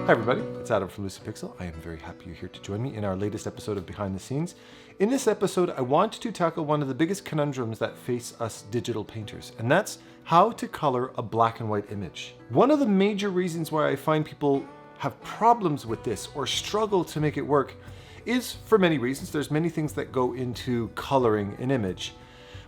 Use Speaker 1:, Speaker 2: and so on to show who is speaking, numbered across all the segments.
Speaker 1: Hi everybody, it's Adam from Lucidpixel. I am very happy you're here to join me in our latest episode of Behind the Scenes. In this episode, I want to tackle one of the biggest conundrums that face us digital painters, and that's how to color a black and white image. One of the major reasons why I find people have problems with this or struggle to make it work is for many reasons. There's many things that go into coloring an image.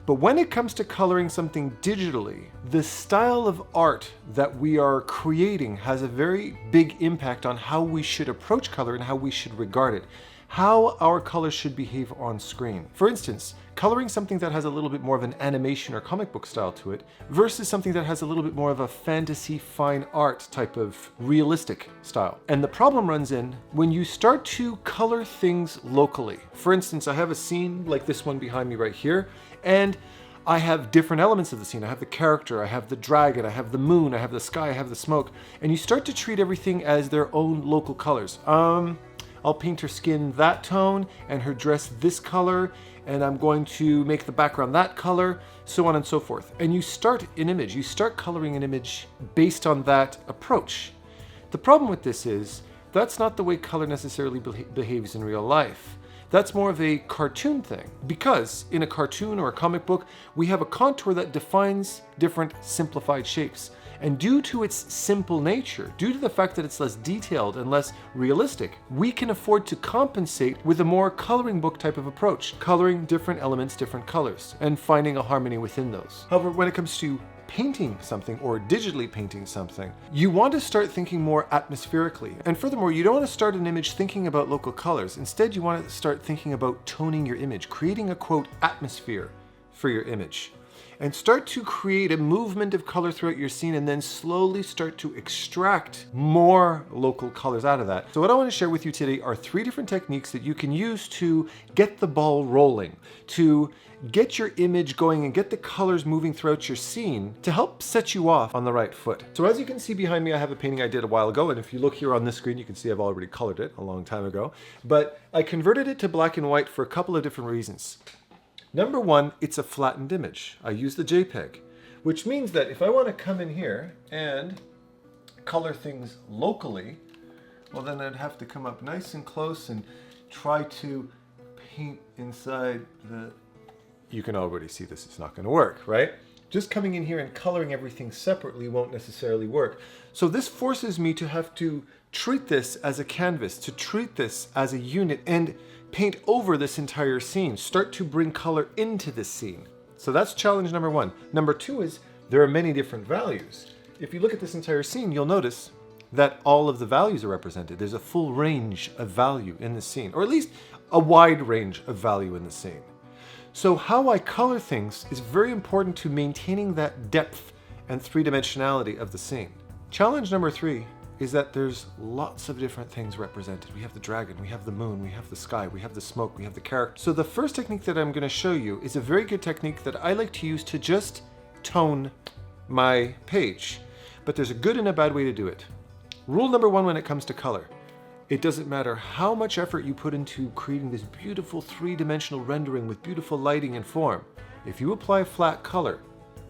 Speaker 1: But when it comes to coloring something digitally, the style of art that we are creating has a very big impact on how we should approach color and how we should regard it, how our colors should behave on screen. For instance, coloring something that has a little bit more of an animation or comic book style to it versus something that has a little bit more of a fantasy fine art type of realistic style. And the problem runs in when you start to color things locally. For instance, I have a scene like this one behind me right here, and I have different elements of the scene. I have the character, I have the dragon, I have the moon, I have the sky, I have the smoke, and you start to treat everything as their own local colors. I'll paint her skin that tone and her dress this color, and I'm going to make the background that color, so on and so forth. And you start an image, you start coloring an image based on that approach. The problem with this is that's not the way color necessarily behaves in real life. That's more of a cartoon thing, because in a cartoon or a comic book, we have a contour that defines different simplified shapes. And due to its simple nature, due to the fact that it's less detailed and less realistic, we can afford to compensate with a more coloring book type of approach, coloring different elements, different colors, and finding a harmony within those. However, when it comes to painting something or digitally painting something, you want to start thinking more atmospherically. And furthermore, you don't want to start an image thinking about local colors. Instead, you want to start thinking about toning your image, creating a quote atmosphere for your image. And start to create a movement of color throughout your scene and then slowly start to extract more local colors out of that. So what I want to share with you today are 3 different techniques that you can use to get the ball rolling, to get your image going and get the colors moving throughout your scene to help set you off on the right foot. So as you can see behind me, I have a painting I did a while ago, and if you look here on this screen, you can see I've already colored it a long time ago. But I converted it to black and white for a couple of different reasons. Number one, it's a flattened image. I use the JPEG, which means that if I want to come in here and color things locally, well then I'd have to come up nice and close and try to paint inside the... You can already see this is not going to work, right? Just coming in here and coloring everything separately won't necessarily work. So this forces me to have to treat this as a canvas, to treat this as a unit and paint over this entire scene, start to bring color into this scene. So that's challenge number one. Number two is there are many different values. If you look at this entire scene, you'll notice that all of the values are represented. There's a full range of value in the scene, or at least a wide range of value in the scene. So how I color things is very important to maintaining that depth and three-dimensionality of the scene. Challenge number 3 is that there's lots of different things represented. We have the dragon, we have the moon, we have the sky, we have the smoke, we have the character. So the first technique that I'm going to show you is a very good technique that I like to use to just tone my page. But there's a good and a bad way to do it. Rule number 1 when it comes to color. It doesn't matter how much effort you put into creating this beautiful 3-dimensional rendering with beautiful lighting and form. If you apply flat color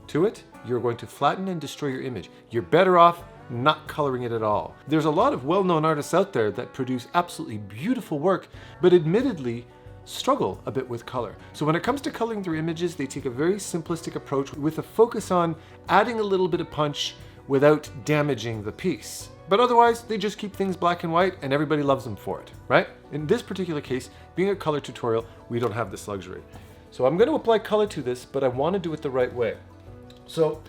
Speaker 1: to it, you're going to flatten and destroy your image. You're better off not coloring it at all. There's a lot of well-known artists out there that produce absolutely beautiful work, but admittedly struggle a bit with color. So when it comes to coloring their images, they take a very simplistic approach with a focus on adding a little bit of punch without damaging the piece. But otherwise, they just keep things black and white and everybody loves them for it, right? In this particular case, being a color tutorial, we don't have this luxury. So I'm going to apply color to this, but I want to do it the right way. So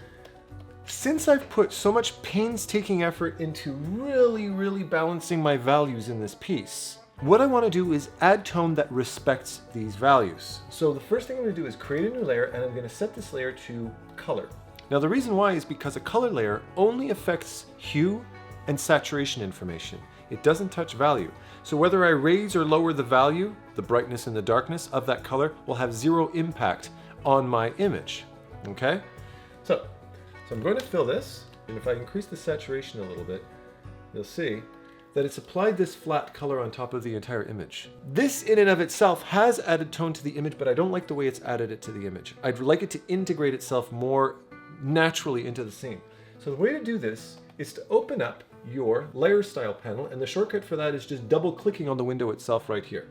Speaker 1: since I've put so much painstaking effort into really balancing my values in this piece, what I want to do is add tone that respects these values. So the first thing I'm going to do is create a new layer, and I'm going to set this layer to color. Now the reason why is because a color layer only affects hue and saturation information. It doesn't touch value. So whether I raise or lower the value, the brightness and the darkness of that color will have 0 impact on my image, okay? So I'm going to fill this, and if I increase the saturation a little bit, you'll see that it's applied this flat color on top of the entire image. This in and of itself has added tone to the image, but I don't like the way it's added it to the image. I'd like it to integrate itself more naturally into the scene. So the way to do this is to open up your layer style panel, and the shortcut for that is just double clicking on the window itself right here.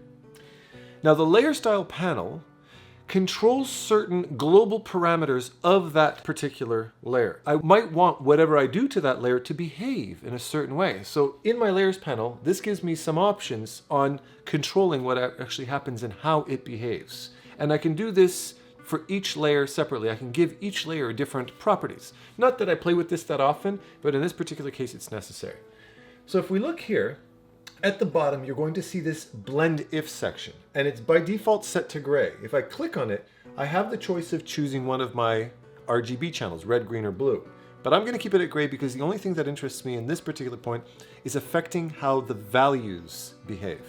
Speaker 1: Now the layer style panel controls certain global parameters of that particular layer. I might want whatever I do to that layer to behave in a certain way. So in my layers panel, this gives me some options on controlling what actually happens and how it behaves. And I can do this for each layer separately. I can give each layer different properties. Not that I play with this that often, but in this particular case it's necessary. So if we look here, at the bottom, you're going to see this blend if section, and it's by default set to gray. If I click on it, I have the choice of choosing one of my RGB channels, red, green, or blue. But I'm going to keep it at gray because the only thing that interests me in this particular point is affecting how the values behave.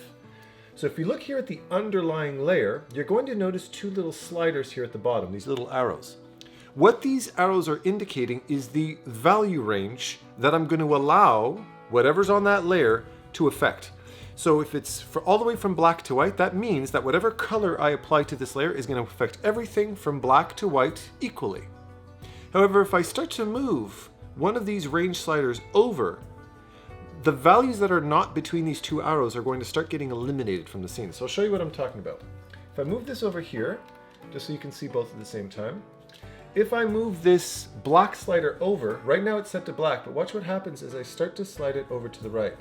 Speaker 1: So if you look here at the underlying layer, you're going to notice two little sliders here at the bottom, these little arrows. What these arrows are indicating is the value range that I'm going to allow whatever's on that layer to affect. So if it's all the way from black to white, that means that whatever color I apply to this layer is going to affect everything from black to white equally. However, if I start to move one of these range sliders over, the values that are not between these two arrows are going to start getting eliminated from the scene. So I'll show you what I'm talking about. If I move this over here, just so you can see both at the same time, if I move this black slider over, right now it's set to black, but watch what happens as I start to slide it over to the right.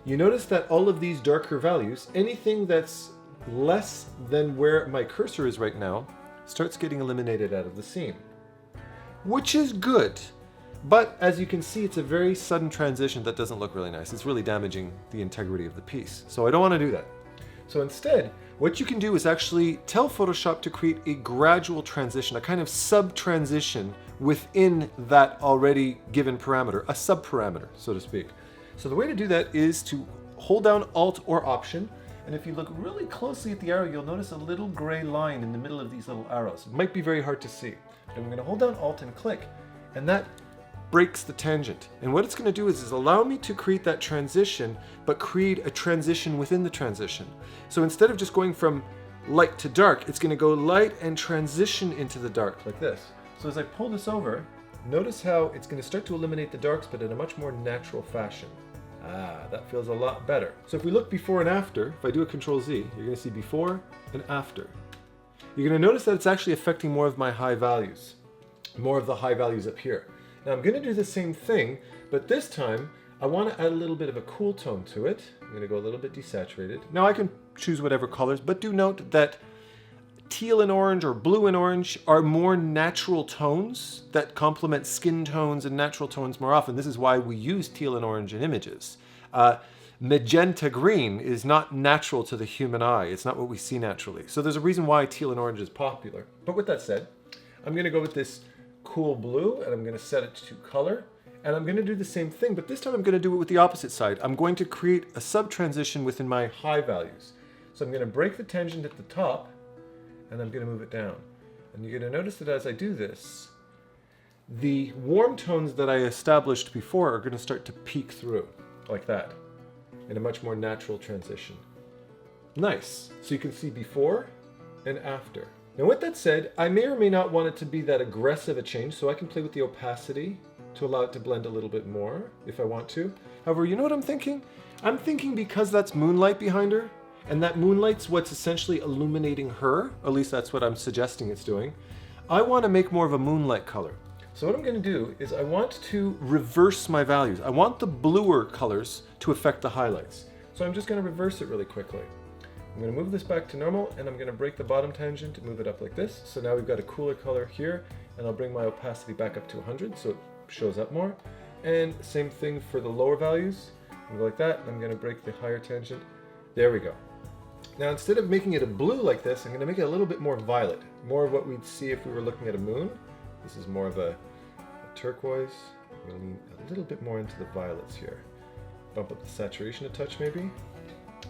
Speaker 1: You notice that all of these darker values, anything that's less than where my cursor is right now, starts getting eliminated out of the scene. Which is good, but as you can see, it's a very sudden transition that doesn't look really nice. It's really damaging the integrity of the piece. So I don't want to do that. So instead, what you can do is actually tell Photoshop to create a gradual transition, a kind of sub-transition within that already given parameter, a sub-parameter, so to speak. So the way to do that is to hold down Alt or Option, and if you look really closely at the arrow, you'll notice a little gray line in the middle of these little arrows. It might be very hard to see. And we're going to hold down Alt and click, and that breaks the tangent. And what it's going to do is allow me to create that transition, but create a transition within the transition. So instead of just going from light to dark, it's going to go light and transition into the dark like this. So as I pull this over, notice how it's going to start to eliminate the darks, but in a much more natural fashion. That feels a lot better. So if we look before and after, if I do a Control Z, you're going to see before and after. You're going to notice that it's actually affecting more of my high values, more of the high values up here. Now I'm going to do the same thing, but this time I want to add a little bit of a cool tone to it. I'm going to go a little bit desaturated. Now I can choose whatever colors, but do note that teal and orange or blue and orange are more natural tones that complement skin tones and natural tones more often. This is why we use teal and orange in images. Magenta green is not natural to the human eye. It's not what we see naturally. So there's a reason why teal and orange is popular. But with that said, I'm going to go with this cool blue and I'm going to set it to color. And I'm going to do the same thing, but this time I'm going to do it with the opposite side. I'm going to create a sub-transition within my high values. So I'm going to break the tangent at the top, and I'm going to move it down. And you're going to notice that as I do this, the warm tones that I established before are going to start to peek through, like that, in a much more natural transition. Nice. So you can see before and after. Now with that said, I may or may not want it to be that aggressive a change, so I can play with the opacity to allow it to blend a little bit more if I want to. However, you know what I'm thinking? I'm thinking because that's moonlight behind her, and that moonlight's what's essentially illuminating her, at least that's what I'm suggesting it's doing, I want to make more of a moonlight color. So what I'm going to do is I want to reverse my values. I want the bluer colors to affect the highlights. So I'm just going to reverse it really quickly. I'm going to move this back to normal, and I'm going to break the bottom tangent and move it up like this. So now we've got a cooler color here, and I'll bring my opacity back up to 100 so it shows up more. And same thing for the lower values. I'm going to go like that, and I'm going to break the higher tangent. There we go. Now instead of making it a blue like this, I'm going to make it a little bit more violet. More of what we'd see if we were looking at a moon. This is more of a turquoise. I'm going to lean a little bit more into the violets here. Bump up the saturation a touch maybe.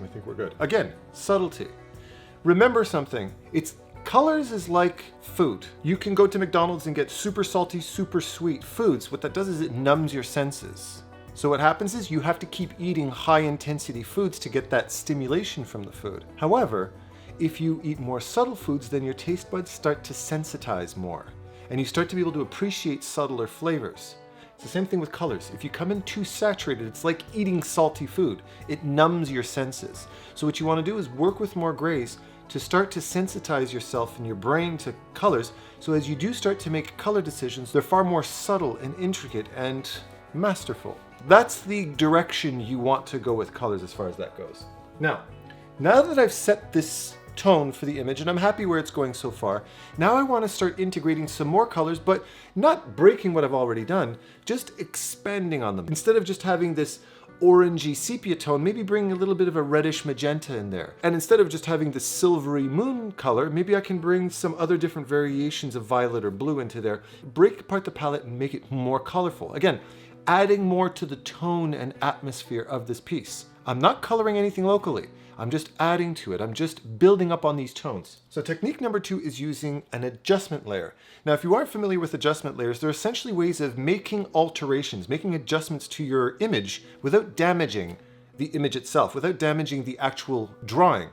Speaker 1: I think we're good. Again, subtlety. Remember something. Colors is like food. You can go to McDonald's and get super salty, super sweet foods. What that does is it numbs your senses. So what happens is you have to keep eating high intensity foods to get that stimulation from the food. However, if you eat more subtle foods, then your taste buds start to sensitize more. And you start to be able to appreciate subtler flavors. It's the same thing with colors. If you come in too saturated, it's like eating salty food. It numbs your senses. So what you want to do is work with more grays to start to sensitize yourself and your brain to colors. So as you do start to make color decisions, they're far more subtle and intricate and masterful. That's the direction you want to go with colors as far as that goes. Now that I've set this tone for the image, and I'm happy where it's going so far, now I want to start integrating some more colors, but not breaking what I've already done, just expanding on them. Instead of just having this orangey sepia tone, maybe bring a little bit of a reddish magenta in there. And instead of just having the silvery moon color, maybe I can bring some other different variations of violet or blue into there, break apart the palette and make it more colorful. Again, adding more to the tone and atmosphere of this piece. I'm not coloring anything locally. I'm just adding to it. I'm just building up on these tones. So technique number 2 is using an adjustment layer. Now, if you aren't familiar with adjustment layers, they're essentially ways of making alterations, making adjustments to your image without damaging the image itself, without damaging the actual drawing.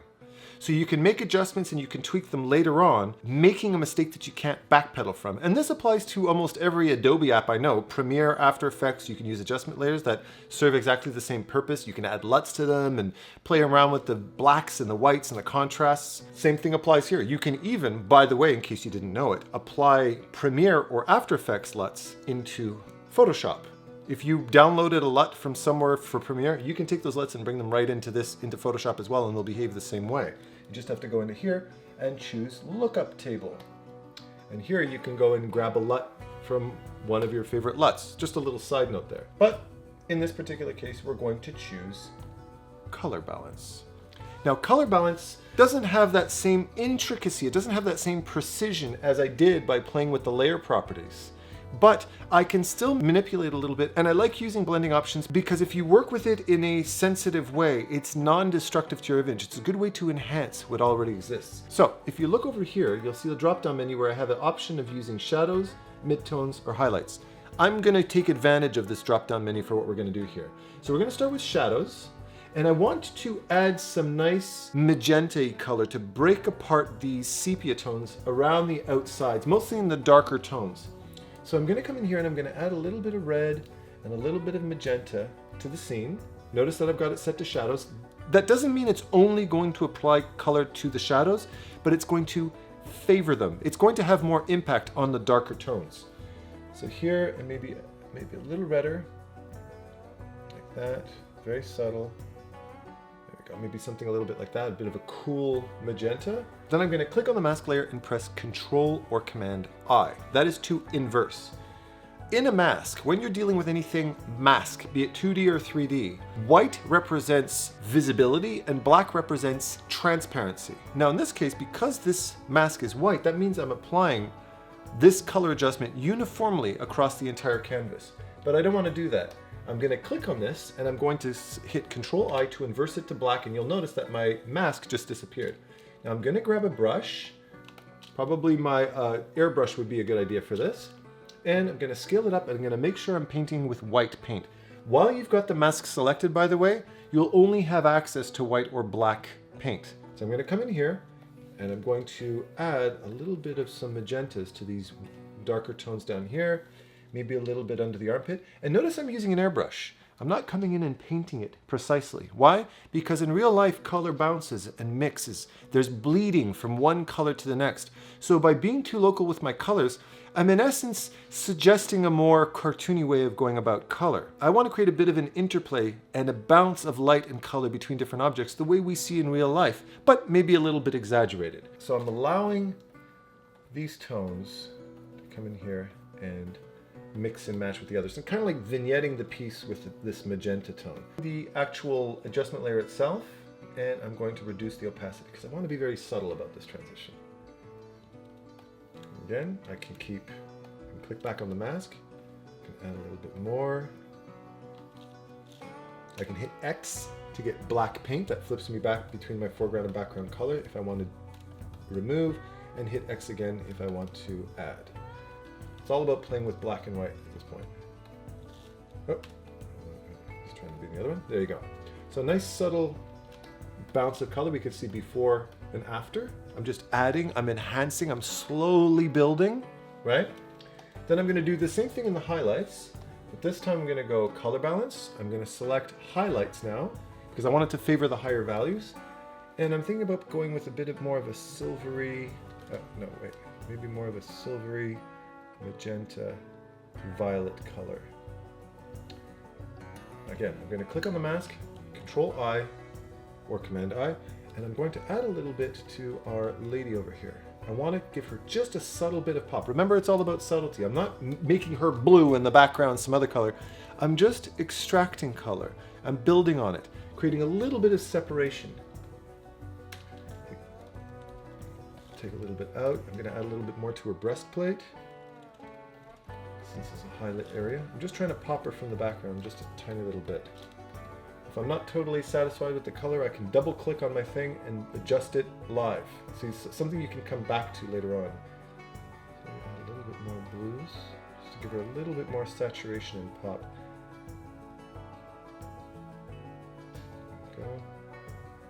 Speaker 1: So you can make adjustments and you can tweak them later on, making a mistake that you can't backpedal from. And this applies to almost every Adobe app I know. Premiere, After Effects, you can use adjustment layers that serve exactly the same purpose. You can add LUTs to them and play around with the blacks and the whites and the contrasts. Same thing applies here. You can even, by the way, in case you didn't know it, apply Premiere or After Effects LUTs into Photoshop. If you downloaded a LUT from somewhere for Premiere, you can take those LUTs and bring them right into Photoshop as well, and they'll behave the same way. You just have to go into here and choose Lookup Table. And here you can go and grab a LUT from one of your favorite LUTs. Just a little side note there. But in this particular case, we're going to choose Color Balance. Now, Color Balance doesn't have that same intricacy, it doesn't have that same precision as I did by playing with the layer properties. But I can still manipulate a little bit, and I like using blending options because if you work with it in a sensitive way, it's non-destructive to your image. It's a good way to enhance what already exists. So if you look over here, you'll see the drop-down menu where I have an option of using shadows, midtones, or highlights. I'm going to take advantage of this drop-down menu for what we're going to do here. So we're going to start with shadows, and I want to add some nice magenta color to break apart these sepia tones around the outsides, mostly in the darker tones. So I'm going to come in here and I'm going to add a little bit of red and a little bit of magenta to the scene. Notice that I've got it set to shadows. That doesn't mean it's only going to apply color to the shadows, but it's going to favor them. It's going to have more impact on the darker tones. So here, and maybe a little redder, like that, very subtle. There we go, maybe something a little bit like that, a bit of a cool magenta. Then I'm going to click on the mask layer and press Control or Command I. That is to inverse. In a mask, when you're dealing with anything mask, be it 2D or 3D, white represents visibility and black represents transparency. Now in this case, because this mask is white, that means I'm applying this color adjustment uniformly across the entire canvas. But I don't want to do that. I'm going to click on this and I'm going to hit Control I to inverse it to black, and you'll notice that my mask just disappeared. Now I'm going to grab a brush, probably my airbrush would be a good idea for this, and I'm going to scale it up and I'm going to make sure I'm painting with white paint. While you've got the mask selected, by the way, you'll only have access to white or black paint. So I'm going to come in here and I'm going to add a little bit of some magentas to these darker tones down here, maybe a little bit under the armpit. And notice I'm using an airbrush. I'm not coming in and painting it precisely. Why? Because in real life, color bounces and mixes. There's bleeding from one color to the next. So by being too local with my colors, I'm in essence suggesting a more cartoony way of going about color. I want to create a bit of an interplay and a bounce of light and color between different objects the way we see in real life, but maybe a little bit exaggerated. So I'm allowing these tones to come in here and mix and match with the others, and kind of like vignetting the piece with this magenta tone. The actual adjustment layer itself, and I'm going to reduce the opacity because I want to be very subtle about this transition. Again, I can click back on the mask, I can add a little bit more. I can hit X to get black paint. That flips me back between my foreground and background color if I want to remove, and hit X again if I want to add. It's all about playing with black and white at this point. Oh, just trying to do the other one. There you go. So a nice subtle bounce of color we can see before and after. I'm just adding, I'm enhancing, I'm slowly building, right? Then I'm going to do the same thing in the highlights. But this time I'm going to go color balance. I'm going to select highlights now because I want it to favor the higher values. And I'm thinking about going with a bit of more of a silvery, no wait, maybe more of a silvery magenta violet color. Again, I'm going to click on the mask, Control I or Command I, and I'm going to add a little bit to our lady over here. I want to give her just a subtle bit of pop. Remember, it's all about subtlety. I'm not making her blue in the background, some other color. I'm just extracting color. I'm building on it, creating a little bit of separation. Take a little bit out. I'm going to add a little bit more to her breastplate. Since it's a highlight area. I'm just trying to pop her from the background just a tiny little bit. If I'm not totally satisfied with the color, I can double click on my thing and adjust it live. See, something you can come back to later on. So add a little bit more blues, just to give her a little bit more saturation and pop. There we go.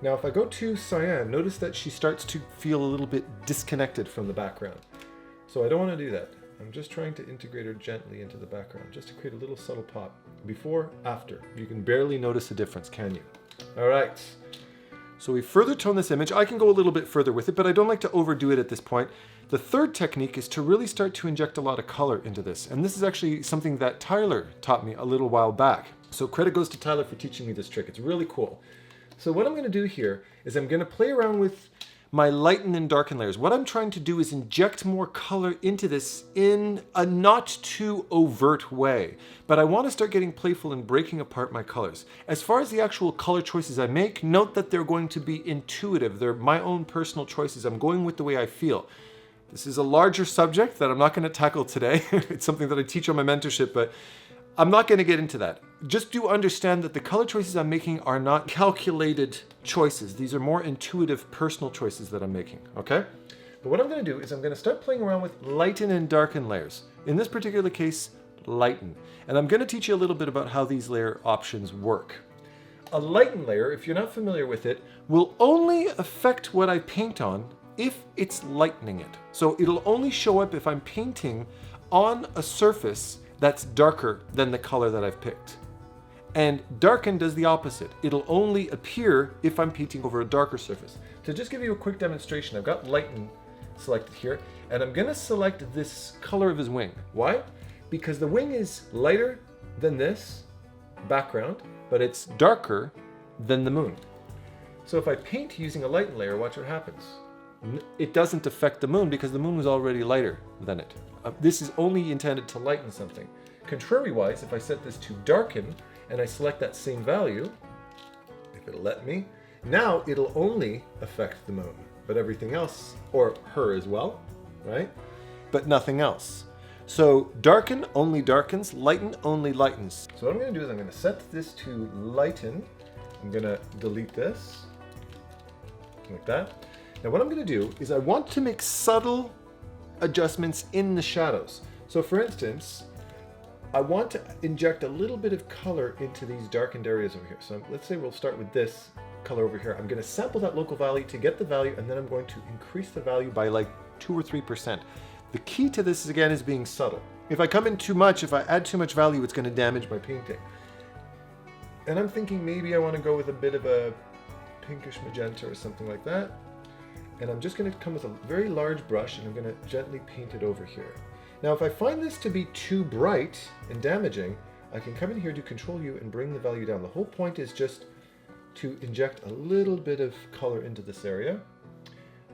Speaker 1: Now if I go to cyan, notice that she starts to feel a little bit disconnected from the background. So I don't want to do that. I'm just trying to integrate her gently into the background, just to create a little subtle pop. Before, after. You can barely notice a difference, can you? All right. So we further tone this image. I can go a little bit further with it, but I don't like to overdo it at this point. The third technique is to really start to inject a lot of color into this. And this is actually something that Tyler taught me a little while back. So credit goes to Tyler for teaching me this trick. It's really cool. So what I'm going to do here is I'm going to play around with my lighten and darken layers. What I'm trying to do is inject more color into this in a not too overt way, but I want to start getting playful and breaking apart my colors. As far as the actual color choices I make, note that they're going to be intuitive. They're my own personal choices. I'm going with the way I feel. This is a larger subject that I'm not going to tackle today. It's something that I teach on my mentorship, but I'm not going to get into that. Just do understand that the color choices I'm making are not calculated choices. These are more intuitive, personal choices that I'm making, okay? But what I'm going to do is I'm going to start playing around with lighten and darken layers. In this particular case, lighten. And I'm going to teach you a little bit about how these layer options work. A lighten layer, if you're not familiar with it, will only affect what I paint on if it's lightening it. So it'll only show up if I'm painting on a surface that's darker than the color that I've picked. And darken does the opposite. It'll only appear if I'm painting over a darker surface. To just give you a quick demonstration, I've got lighten selected here, and I'm gonna select this color of his wing. Why? Because the wing is lighter than this background, but it's darker than the moon. So if I paint using a lighten layer, watch what happens. It doesn't affect the moon because the moon was already lighter than it. This is only intended to lighten something. Contrary-wise, if I set this to darken and I select that same value, if it'll let me, now it'll only affect the moon, but everything else, or her as well, right? But nothing else. So darken only darkens, lighten only lightens. So what I'm going to do is I'm going to set this to lighten. I'm going to delete this, like that. Now what I'm going to do is I want to make subtle adjustments in the shadows. So for instance, I want to inject a little bit of color into these darkened areas over here. So let's say we'll start with this color over here. I'm going to sample that local value to get the value, and then I'm going to increase the value by like 2 or 3%. The key to this again is being subtle. If I come in too much, if I add too much value, it's going to damage my painting. And I'm thinking maybe I want to go with a bit of a pinkish magenta or something like that. And I'm just going to come with a very large brush and I'm going to gently paint it over here. Now if I find this to be too bright and damaging, I can come in here, do Control U and bring the value down. The whole point is just to inject a little bit of color into this area.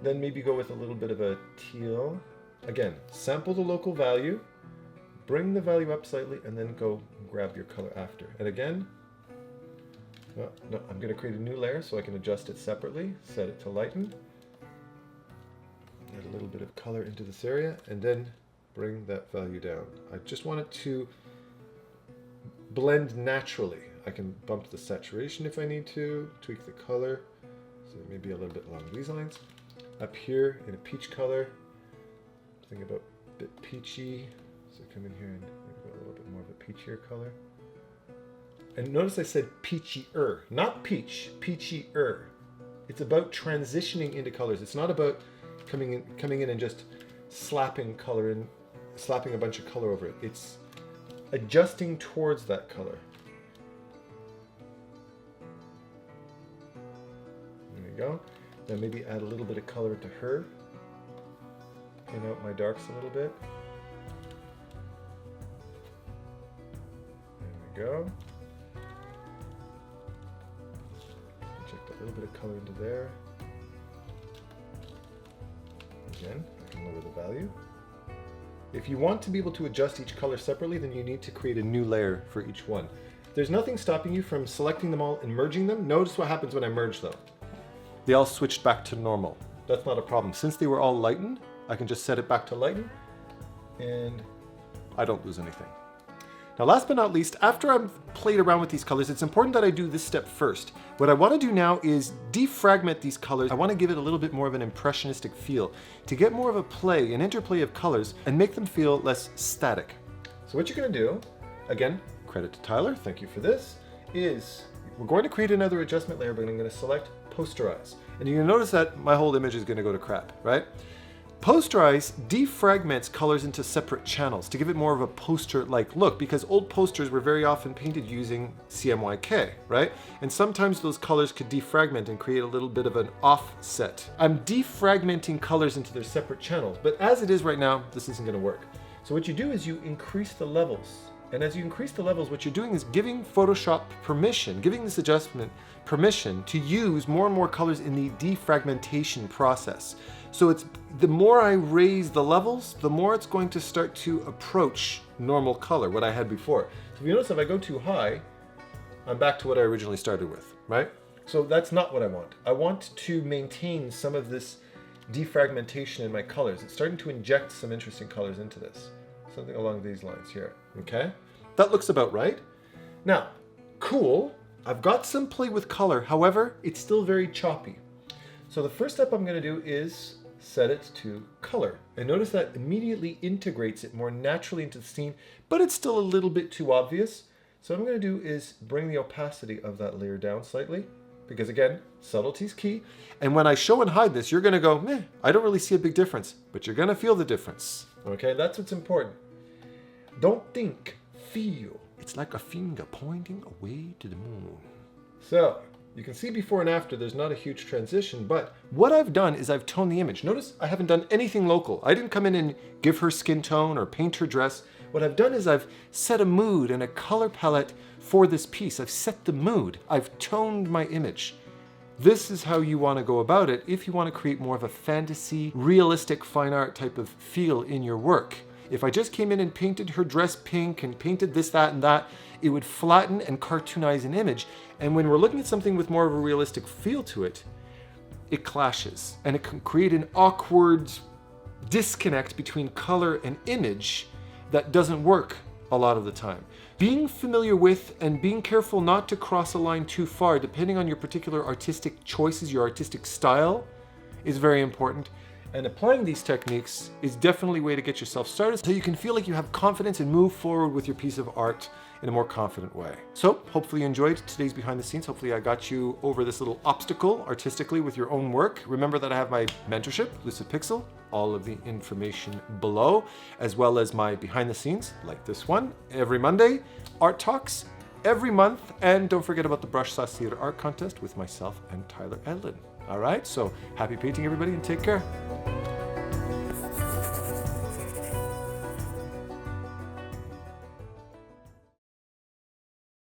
Speaker 1: Then maybe go with a little bit of a teal. Again, sample the local value, bring the value up slightly, and then go grab your color after. And again, no, I'm going to create a new layer so I can adjust it separately, set it to lighten. Add a little bit of color into this area and then bring that value down. I just want it to blend naturally. I can bump the saturation if I need to, tweak the color, so maybe a little bit along these lines. Up here in a peach color, think about a bit peachy, so come in here and maybe go a little bit more of a peachier color. And notice I said peachier, not peach, peachier. It's about transitioning into colors. It's not about coming in and just slapping color in, slapping a bunch of color over it. It's adjusting towards that color. There we go. Then maybe add a little bit of color to her. Pin out my darks a little bit. There we go. Inject a little bit of color into there. Again, I can lower the value. If you want to be able to adjust each color separately, then you need to create a new layer for each one. There's nothing stopping you from selecting them all and merging them. Notice what happens when I merge them. They all switched back to normal. That's not a problem. Since they were all lightened, I can just set it back to lighten, and I don't lose anything. Now, last but not least, after I've played around with these colors, it's important that I do this step first. What I want to do now is defragment these colors. I want to give it a little bit more of an impressionistic feel to get more of a play, an interplay of colors, and make them feel less static. So what you're going to do, again, credit to Tyler, thank you for this, is we're going to create another adjustment layer, but I'm going to select Posterize. And you're going to notice that my whole image is going to go to crap, right? Posterize defragments colors into separate channels to give it more of a poster-like look, because old posters were very often painted using CMYK, right? And sometimes those colors could defragment and create a little bit of an offset. I'm defragmenting colors into their separate channels, but as it is right now, this isn't going to work. So what you do is you increase the levels. And as you increase the levels, what you're doing is giving Photoshop permission, giving this adjustment permission to use more and more colors in the defragmentation process. So it's the more I raise the levels, the more it's going to start to approach normal color, what I had before. So if you notice, if I go too high, I'm back to what I originally started with, right? So that's not what I want. I want to maintain some of this defragmentation in my colors. It's starting to inject some interesting colors into this. Something along these lines here, okay? That looks about right. Now, cool, I've got some play with color, however, it's still very choppy. So the first step I'm gonna do is set it to color. And notice that immediately integrates it more naturally into the scene, but it's still a little bit too obvious. So what I'm gonna do is bring the opacity of that layer down slightly, because again, subtlety is key. And when I show and hide this, you're gonna go, meh, I don't really see a big difference, but you're gonna feel the difference. Okay, that's what's important. Don't think, feel. It's like a finger pointing away to the moon. So, you can see before and after there's not a huge transition, but what I've done is I've toned the image. Notice I haven't done anything local. I didn't come in and give her skin tone or paint her dress. What I've done is I've set a mood and a color palette for this piece. I've set the mood. I've toned my image. This is how you want to go about it if you want to create more of a fantasy, realistic fine art type of feel in your work. If I just came in and painted her dress pink and painted this, that, and that, it would flatten and cartoonize an image. And when we're looking at something with more of a realistic feel to it, it clashes. And it can create an awkward disconnect between color and image that doesn't work a lot of the time. Being familiar with and being careful not to cross a line too far, depending on your particular artistic choices, your artistic style, is very important. And applying these techniques is definitely a way to get yourself started so you can feel like you have confidence and move forward with your piece of art in a more confident way. So hopefully you enjoyed today's behind the scenes. Hopefully I got you over this little obstacle artistically with your own work. Remember that I have my mentorship, Lucid Pixel, all of the information below, as well as my behind the scenes, like this one, every Monday, art talks every month, and don't forget about the Brush Sauce Theater Art Contest with myself and Tyler Edlin. All right, so happy painting everybody and take care.